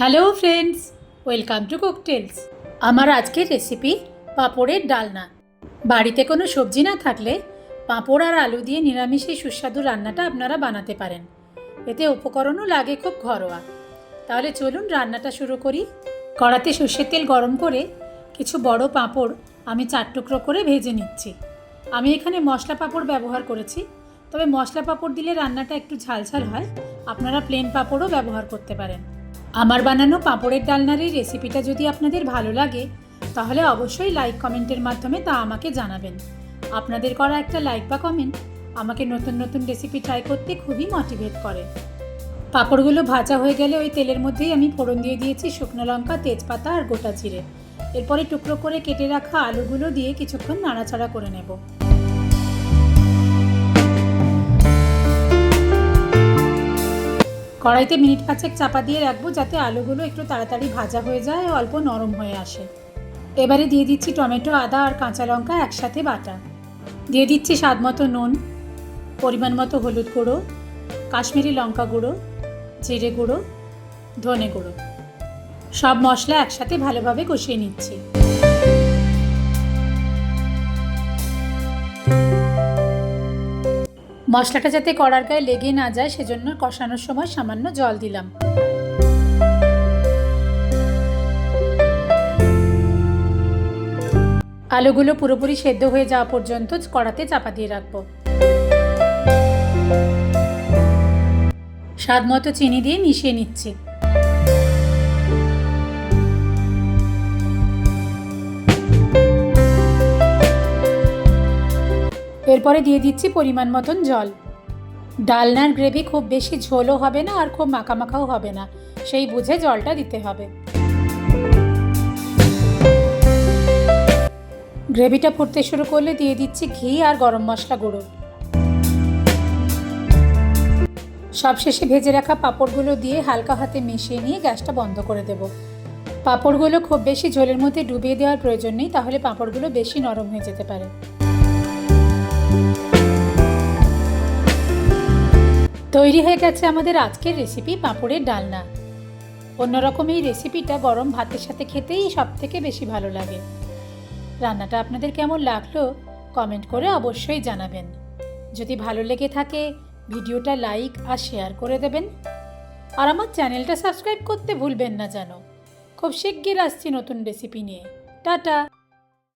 Hello friends, welcome to Cooktails. আমার আজকের recipe পাঁপড়ের ডালনা। বাড়িতে কোনো সবজি না থাকলে পাঁপড় আর আলু দিয়ে নিরামিষে সুস্বাদু রান্নাটা আপনারা বানাতে পারেন। এতে উপকরণও লাগে খুব ঘরোয়া। তাহলে চলুন রান্নাটা শুরু করি। কড়াতে সর্ষের তেল গরম করে কিছু বড় পাঁপড় আমি 4 টুকরো করে ভেজে নিচ্ছি। আমি এখানে মশলা পাঁপড় ব্যবহার করেছি, তবে মশলা পাঁপড় দিলে রান্নাটা একটু ঝালঝাল হয়। আপনারা প্লেন পাঁপড়ও ব্যবহার করতে পারেন। আমার বানানো পাঁপড়ের ডালনার এই রেসিপিটা যদি আপনাদের ভালো লাগে তাহলে অবশ্যই লাইক কমেন্টের মাধ্যমে তা আমাকে জানাবেন। আপনাদের করা একটা লাইক বা কমেন্ট আমাকে নতুন নতুন রেসিপি ট্রাই করতে খুবই মোটিভেট করে। পাঁপড়গুলো ভাজা হয়ে গেলে ওই তেলের মধ্যেই আমি ফোড়ন দিয়ে দিয়েছি শুকনো লঙ্কা, তেজপাতা আর গোটা জিরে। এরপরে টুকরো করে কেটে রাখা আলুগুলো দিয়ে কিছুক্ষণ নাড়াচাড়া করে নেব। কড়াইতে মিনিট 5 চাপা দিয়ে রাখবো যাতে আলুগুলো একটু তাড়াতাড়ি ভাজা হয়ে যায় ও অল্প নরম হয়ে আসে। এবারে দিয়ে দিচ্ছি টমেটো, আদা আর কাঁচা লঙ্কা একসাথে বাটা। দিয়ে দিচ্ছি স্বাদ মতো নুন, পরিমাণ মতো হলুদ গুঁড়ো, কাশ্মীরি লঙ্কা গুঁড়ো, জিরে গুঁড়ো, ধনে গুঁড়ো। সব মশলা একসাথে ভালোভাবে কষিয়ে নিচ্ছি। মশলাটা যাতে কড়ার গায়ে লেগে না যায় সেজন্য কষানোর সময় সামান্য জল দিলাম। আলুগুলো পুরোপুরি সেদ্ধ হয়ে যাওয়া পর্যন্ত কড়াতে চাপা দিয়ে রাখবো। স্বাদ মতো চিনি দিয়ে মিশিয়ে নিচ্ছি। এরপরে দিয়ে দিচ্ছি পরিমাণ মতন জল। ডালনার গ্রেভি খুব বেশি ঝোলও হবে না আর খুব মাখামাখাও হবে না, সেই বুঝে জলটা দিতে হবে। গ্রেভিটা ফুটতে শুরু করলে দিয়ে দিচ্ছি ঘি আর গরম মশলা গুঁড়ো। সবশেষে ভেজে রাখা পাঁপড়গুলো দিয়ে হালকা হাতে মিশিয়ে নিয়ে গ্যাসটা বন্ধ করে দেব। পাঁপড়গুলো খুব বেশি ঝোলের মধ্যে ডুবিয়ে দেওয়ার প্রয়োজন নেই, তাহলে পাঁপড়গুলো বেশি নরম হয়ে যেতে পারে। তৈরি হয়ে গেছে আমাদের আজকের রেসিপি পাঁপড়ের ডালনা। অন্যরকম এই রেসিপিটা গরম ভাতের সাথে খেতেই সবথেকে বেশি ভালো লাগে। রান্নাটা আপনাদের কেমন লাগলো কমেন্ট করে অবশ্যই জানাবেন। যদি ভালো লেগে থাকে ভিডিওটা লাইক আর শেয়ার করে দেবেন। আর আমার চ্যানেলটা সাবস্ক্রাইব করতে ভুলবেন না যেন। খুব শিগগির আসছি নতুন রেসিপি নিয়ে। টাটা।